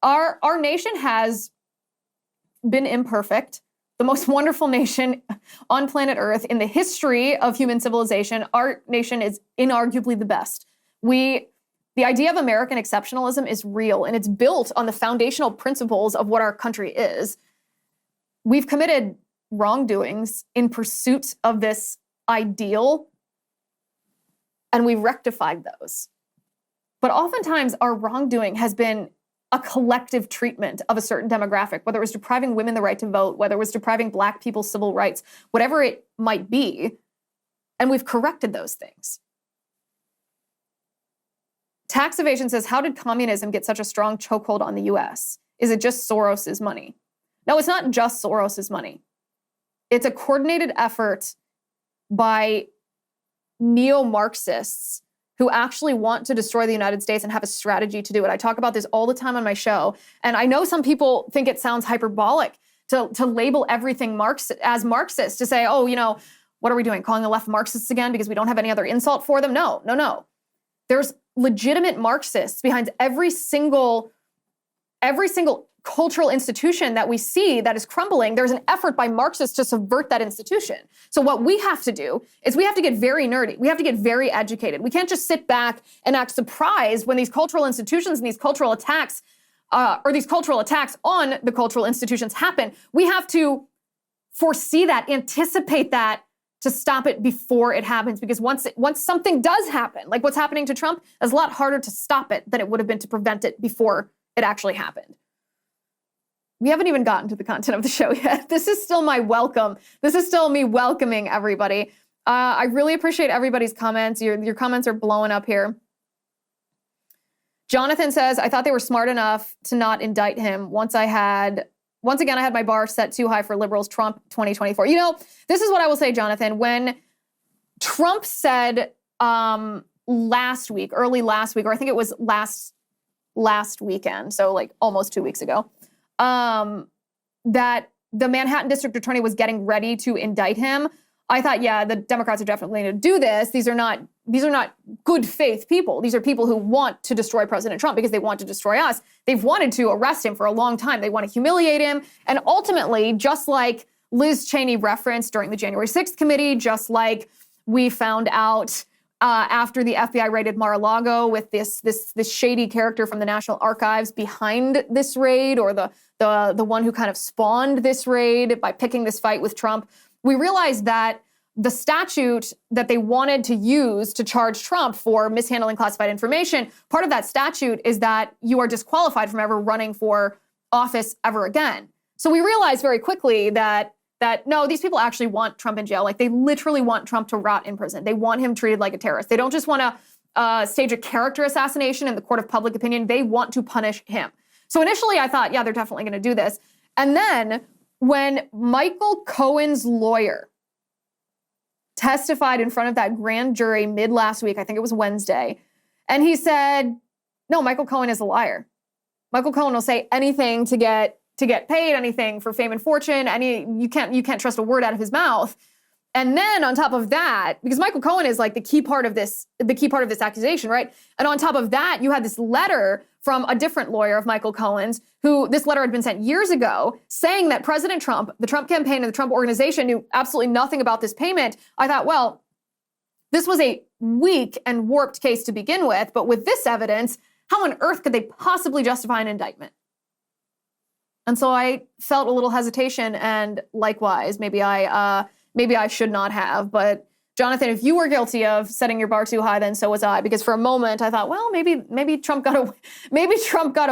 Our nation has been imperfect. The most wonderful nation on planet Earth in the history of human civilization. Our nation is inarguably the best. The idea of American exceptionalism is real, and it's built on the foundational principles of what our country is. We've committed wrongdoings in pursuit of this ideal, and we've rectified those. But oftentimes, our wrongdoing has been a collective treatment of a certain demographic, whether it was depriving women the right to vote, whether it was depriving Black people civil rights, whatever it might be, and we've corrected those things. Tax evasion says, how did communism get such a strong chokehold on the US? Is it just Soros's money? No, it's not just Soros's money. It's a coordinated effort by neo-Marxists who actually want to destroy the United States and have a strategy to do it. I talk about this all the time on my show. And I know some people think it sounds hyperbolic to label everything as Marxist, to say, oh, you know, what are we doing? Calling the left Marxists again because we don't have any other insult for them? No. There's legitimate Marxists behind every single cultural institution that we see that is crumbling. There's an effort by Marxists to subvert that institution. So what we have to do is we have to get very nerdy. We have to get very educated. We can't just sit back and act surprised when these cultural institutions and these cultural attacks or these cultural attacks on the cultural institutions happen. We have to foresee that, anticipate that, to stop it before it happens. Because once something does happen, like what's happening to Trump, it's a lot harder to stop it than it would have been to prevent it before it actually happened. We haven't even gotten to the content of the show yet. This is still my welcome. This is still me welcoming everybody. I really appreciate everybody's comments. Your comments are blowing up here. Jonathan says, I thought they were smart enough to not indict him. Once again, I had my bar set too high for liberals. Trump 2024. You know, this is what I will say, Jonathan. When Trump said last week, early last week, or I think it was last weekend, so like almost 2 weeks ago, that the Manhattan District Attorney was getting ready to indict him, I thought, yeah, the Democrats are definitely going to do this. These are not good faith people. These are people who want to destroy President Trump because they want to destroy us. They've wanted to arrest him for a long time. They want to humiliate him. And ultimately, just like Liz Cheney referenced during the January 6th committee, just like we found out after the FBI raided Mar-a-Lago with this shady character from the National Archives behind this raid, or the one who kind of spawned this raid by picking this fight with Trump, we realized that the statute that they wanted to use to charge Trump for mishandling classified information, part of that statute is that you are disqualified from ever running for office ever again. So we realized very quickly that no, these people actually want Trump in jail. Like, they literally want Trump to rot in prison. They want him treated like a terrorist. They don't just want to stage a character assassination in the court of public opinion. They want to punish him. So initially I thought, yeah, they're definitely going to do this. And then when Michael Cohen's lawyer testified in front of that grand jury mid last week, I think it was Wednesday, and he said, no, Michael Cohen is a liar. Michael Cohen will say anything to get paid, anything for fame and fortune. You can't trust a word out of his mouth. And then on top of that, because Michael Cohen is like the key part of this accusation, right? And on top of that, you had this letter from a different lawyer of Michael Cohen's, who this letter had been sent years ago, saying that President Trump, the Trump campaign, and the Trump organization knew absolutely nothing about this payment. I thought, well, this was a weak and warped case to begin with, but with this evidence, how on earth could they possibly justify an indictment? And so I felt a little hesitation, and likewise, maybe I should not have. But Jonathan, if you were guilty of setting your bar too high, then so was I. Because for a moment I thought, well, maybe Trump got a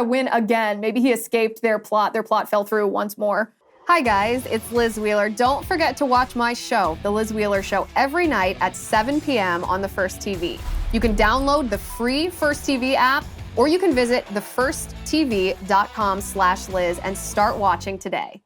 win again. Maybe he escaped their plot. Their plot fell through once more. Hi guys, it's Liz Wheeler. Don't forget to watch my show, The Liz Wheeler Show, every night at 7 p.m. on the First TV. You can download the free First TV app, or you can visit thefirsttv.com/Liz and start watching today.